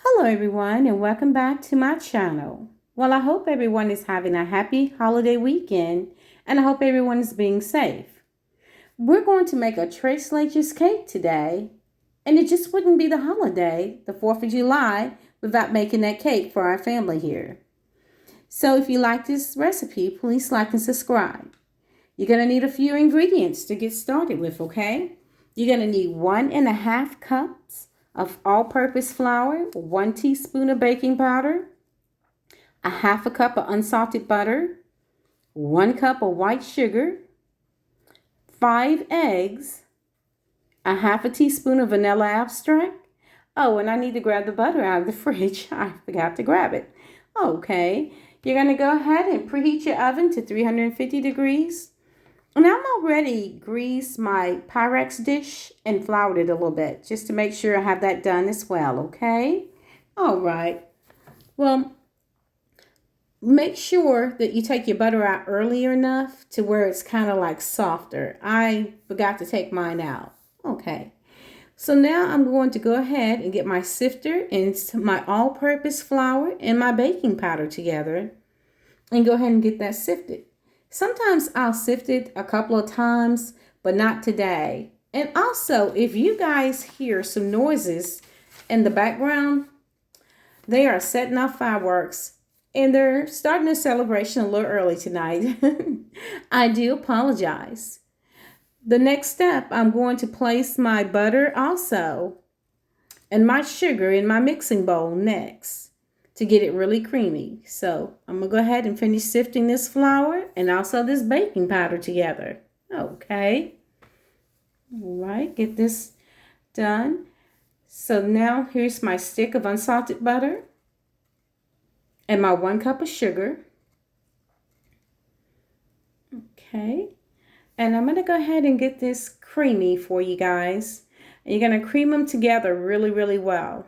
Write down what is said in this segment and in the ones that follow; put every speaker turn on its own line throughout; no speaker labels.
Hello everyone and welcome back to my channel. Well, I hope everyone is having a happy holiday weekend and I hope everyone is being safe. We're going to make a tres leches cake today, and it just wouldn't be the holiday, the 4th of July, without making that cake for our family here. So if you like this recipe, please like and subscribe. You're going to need a few ingredients to get started with, okay? You're going to need 1.5 cups of all-purpose flour, 1 teaspoon of baking powder, a half a cup of unsalted butter, 1 cup of white sugar, 5 eggs, a half a teaspoon of vanilla extract. Oh, and I need to grab the butter out of the fridge. I forgot to grab it. Okay, you're going to go ahead and preheat your oven to 350 degrees. And I'm already greased my Pyrex dish and floured it a little bit just to make sure I have that done as well, okay? All right. Well, make sure that you take your butter out earlier enough to where it's kind of like softer. I forgot to take mine out. Okay. So now I'm going to go ahead and get my sifter and my all-purpose flour and my baking powder together and go ahead and get that sifted. Sometimes I'll sift it a couple of times, but not today. And also, if you guys hear some noises in the background, they are setting off fireworks and they're starting a celebration a little early tonight. I do apologize. The next step, I'm going to place my butter also and my sugar in my mixing bowl next to get it really creamy. So I'm going to go ahead and finish sifting this flour and also this baking powder together. Okay. All right, get this done. So now here's my stick of unsalted butter and my 1 cup of sugar. Okay. And I'm going to go ahead and get this creamy for you guys. And you're going to cream them together really, really well.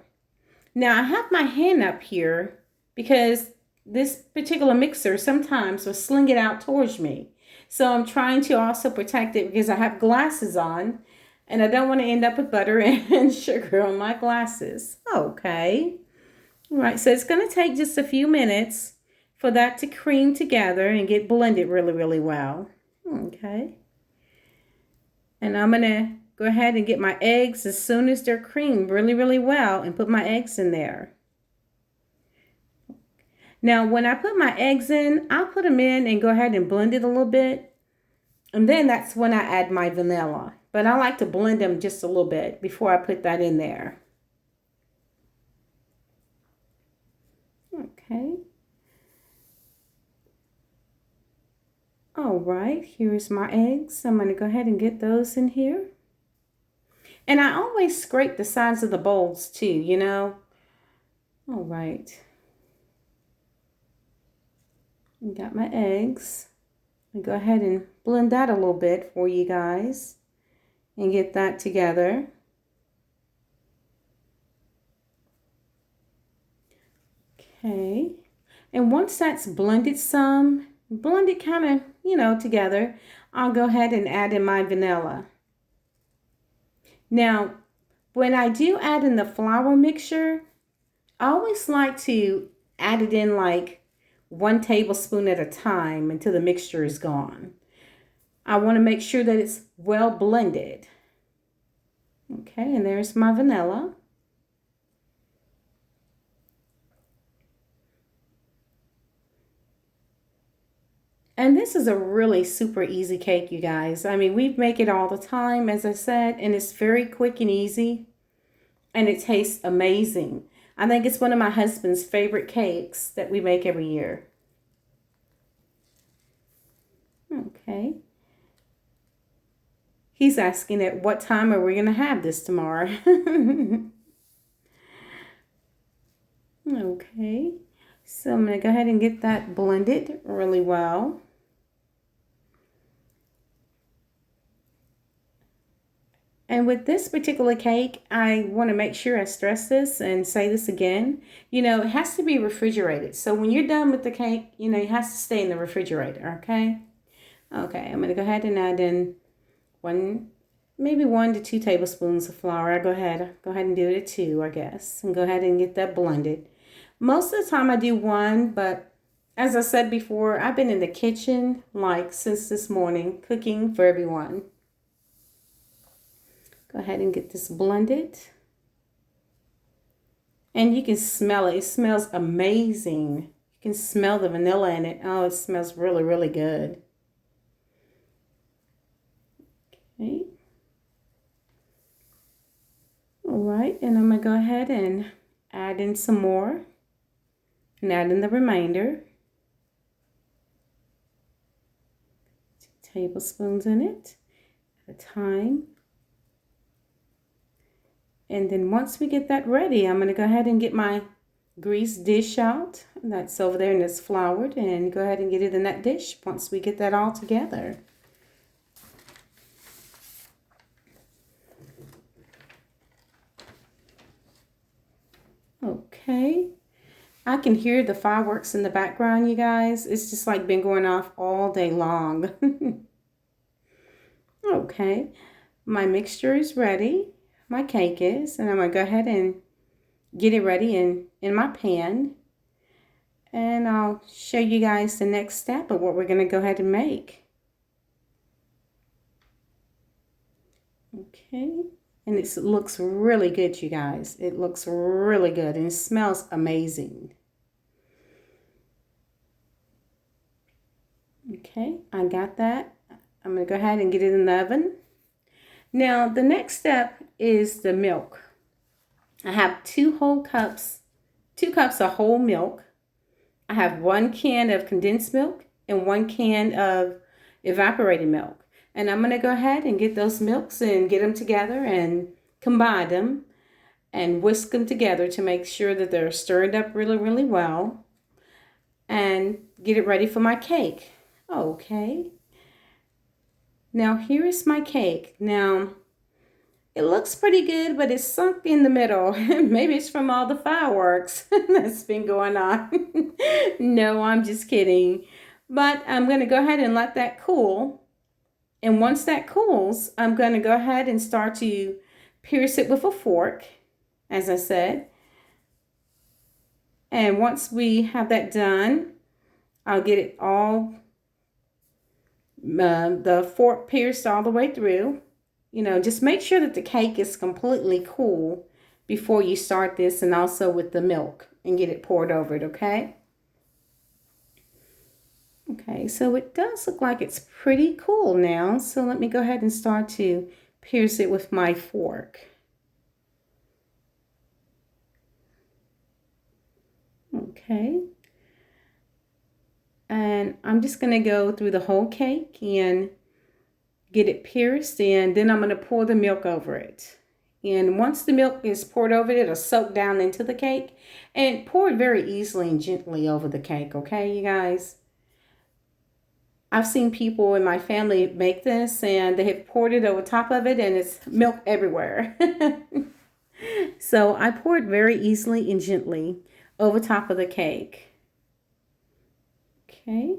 Now, I have my hand up here because this particular mixer sometimes will sling it out towards me. So I'm trying to also protect it because I have glasses on and I don't want to end up with butter and sugar on my glasses. Okay. All right, so it's going to take just a few minutes for that to cream together and get blended really, really well. Okay. And I'm going to go ahead and get my eggs as soon as they're creamed really, really well and put my eggs in there. Now, when I put my eggs in, I'll put them in and go ahead and blend it a little bit. And then that's when I add my vanilla. But I like to blend them just a little bit before I put that in there. Okay. All right, here's my eggs. I'm going to go ahead and get those in here. And I always scrape the sides of the bowls too, you know. All right. Got my eggs. I'll go ahead and blend that a little bit for you guys and get that together. Okay. And once that's blended some, blend it kind of, together, I'll go ahead and add in my vanilla. Now, when I do add in the flour mixture, I always like to add it in like 1 tablespoon at a time until the mixture is gone. I want to make sure that it's well blended. Okay, and there's my vanilla. And this is a really super easy cake, you guys. I mean, we make it all the time, as I said, and it's very quick and easy, and it tastes amazing. I think it's one of my husband's favorite cakes that we make every year. Okay. He's asking at what time are we going to have this tomorrow? Okay. So I'm going to go ahead and get that blended really well. And with this particular cake, I want to make sure I stress this and say this again. It has to be refrigerated. So when you're done with the cake, it has to stay in the refrigerator, okay? Okay, I'm going to go ahead and add in 1 maybe 1 to 2 tablespoons of flour. Go ahead and do it at 2, I guess, and go ahead and get that blended. Most of the time I do 1, but as I said before, I've been in the kitchen like since this morning cooking for everyone. Go ahead and get this blended. And you can smell it. It smells amazing. You can smell the vanilla in it. Oh, it smells really, really good. Okay. All right, and I'm going to go ahead and add in some more and add in the remainder. 2 tablespoons in it at a time. And then once we get that ready, I'm going to go ahead and get my greased dish out. That's over there and it's floured. And go ahead and get it in that dish once we get that all together. Okay. I can hear the fireworks in the background, you guys. It's just like been going off all day long. Okay. My mixture is ready. My cake is, and I'm going to go ahead and get it ready in my pan, and I'll show you guys the next step of what we're going to go ahead and make. Okay, and it looks really good, you guys. It looks really good and it smells amazing. Okay, I got that. I'm going to go ahead and get it in the oven. Now the next step is the milk. I have 2 cups of whole milk. I have 1 can of condensed milk and 1 can of evaporated milk. And I'm going to go ahead and get those milks and get them together and combine them and whisk them together to make sure that they're stirred up really, really well and get it ready for my cake. Okay. Now here is my cake. Now it looks pretty good, but it's sunk in the middle. Maybe it's from all the fireworks that's been going on. No, I'm just kidding. But I'm going to go ahead and let that cool. And once that cools, I'm going to go ahead and start to pierce it with a fork, as I said. And once we have that done, I'll get it all, the fork pierced all the way through. You know, just make sure that the cake is completely cool before you start this, and also with the milk, and get it poured over it, okay? Okay, so it does look like it's pretty cool now. So let me go ahead and start to pierce it with my fork. Okay. And I'm just going to go through the whole cake and get it pierced, and then I'm going to pour the milk over it. And once the milk is poured over it, it'll soak down into the cake, and pour it very easily and gently over the cake, okay, you guys? I've seen people in my family make this, and they have poured it over top of it, and it's milk everywhere. So I pour it very easily and gently over top of the cake. Okay.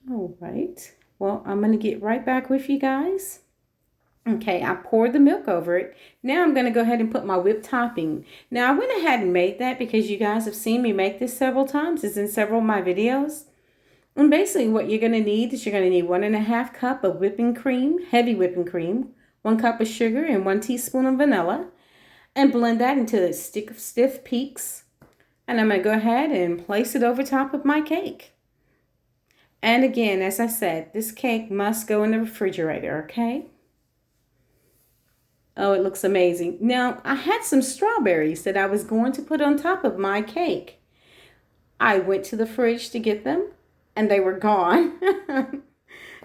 All right. Well, I'm going to get right back with you guys. Okay, I poured the milk over it. Now I'm going to go ahead and put my whipped topping. Now I went ahead and made that because you guys have seen me make this several times. It's in several of my videos. And basically what you're going to need is you're going to need 1½ cup of whipping cream, heavy whipping cream, 1 cup of sugar, and 1 teaspoon of vanilla. And blend that into a stick of stiff peaks. And I'm going to go ahead and place it over top of my cake. And again, as I said, this cake must go in the refrigerator, okay? Oh, it looks amazing. Now, I had some strawberries that I was going to put on top of my cake. I went to the fridge to get them, and they were gone.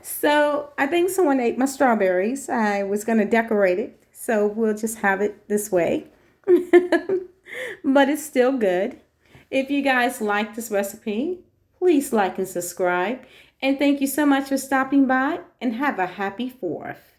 So I think someone ate my strawberries. I was going to decorate it, so we'll just have it this way. But it's still good. If you guys like this recipe, please like and subscribe. And thank you so much for stopping by, and have a happy 4th.